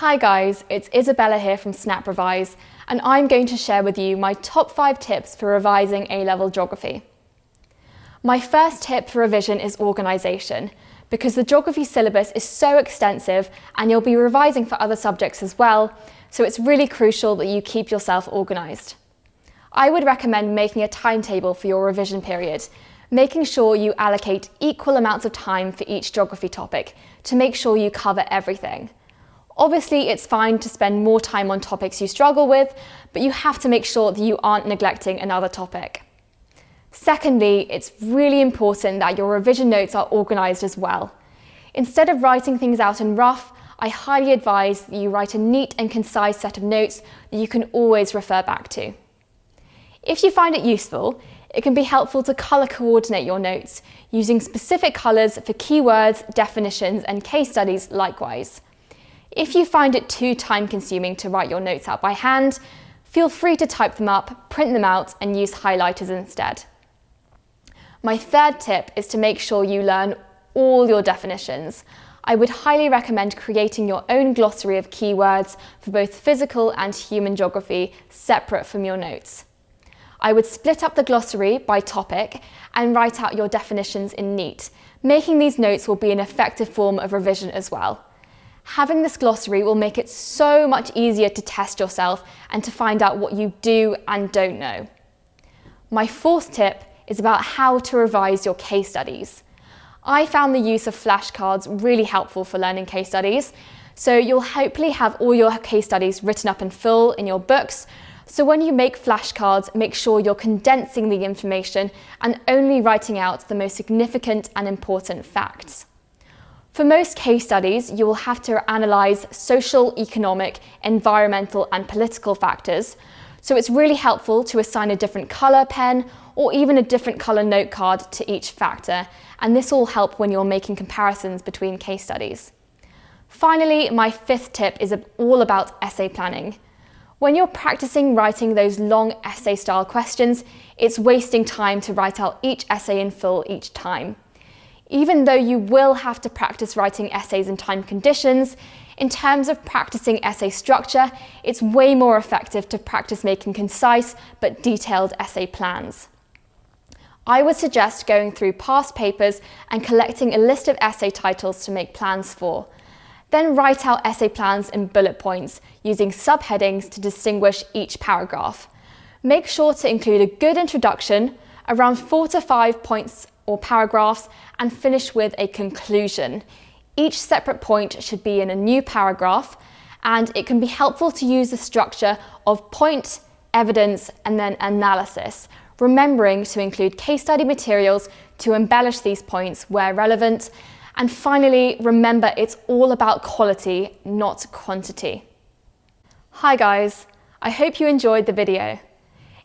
Hi guys, it's Isabella here from Snap Revise, and I'm going to share with you my top 5 tips for revising A-level geography. My first tip for revision is organisation, because the geography syllabus is so extensive and you'll be revising for other subjects as well, so it's really crucial that you keep yourself organised. I would recommend making a timetable for your revision period, making sure you allocate equal amounts of time for each geography topic to make sure you cover everything. Obviously, it's fine to spend more time on topics you struggle with, but you have to make sure that you aren't neglecting another topic. Secondly, it's really important that your revision notes are organised as well. Instead of writing things out in rough, I highly advise that you write a neat and concise set of notes that you can always refer back to. If you find it useful, it can be helpful to colour coordinate your notes, using specific colours for keywords, definitions, and case studies likewise. If you find it too time-consuming to write your notes out by hand, feel free to type them up, print them out, and use highlighters instead. My third tip is to make sure you learn all your definitions. I would highly recommend creating your own glossary of keywords for both physical and human geography, separate from your notes. I would split up the glossary by topic and write out your definitions in neat. Making these notes will be an effective form of revision as well. Having this glossary will make it so much easier to test yourself and to find out what you do and don't know. My fourth tip is about how to revise your case studies. I found the use of flashcards really helpful for learning case studies, so you'll hopefully have all your case studies written up in full in your books. So when you make flashcards, make sure you're condensing the information and only writing out the most significant and important facts. For most case studies, you will have to analyse social, economic, environmental and political factors, so it's really helpful to assign a different colour pen or even a different colour note card to each factor, and this will help when you're making comparisons between case studies. Finally, my fifth tip is all about essay planning. When you're practicing writing those long essay-style questions, it's wasting time to write out each essay in full each time. Even though you will have to practice writing essays in time conditions, in terms of practicing essay structure, it's way more effective to practice making concise but detailed essay plans. I would suggest going through past papers and collecting a list of essay titles to make plans for. Then write out essay plans in bullet points, using subheadings to distinguish each paragraph. Make sure to include a good introduction, around 4 to 5 points or paragraphs, and finish with a conclusion. Each separate point should be in a new paragraph, and it can be helpful to use the structure of point, evidence, and then analysis, remembering to include case study materials to embellish these points where relevant. And finally, remember it's all about quality, not quantity. Hi guys, I hope you enjoyed the video.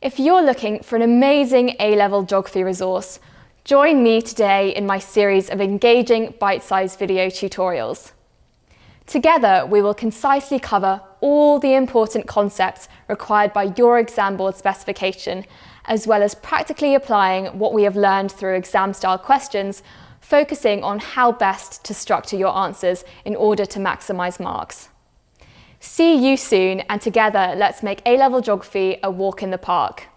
If you're looking for an amazing A-level geography resource, join me today in my series of engaging bite-sized video tutorials. Together, we will concisely cover all the important concepts required by your exam board specification, as well as practically applying what we have learned through exam-style questions, focusing on how best to structure your answers in order to maximise marks. See you soon, and together let's make A-level geography a walk in the park.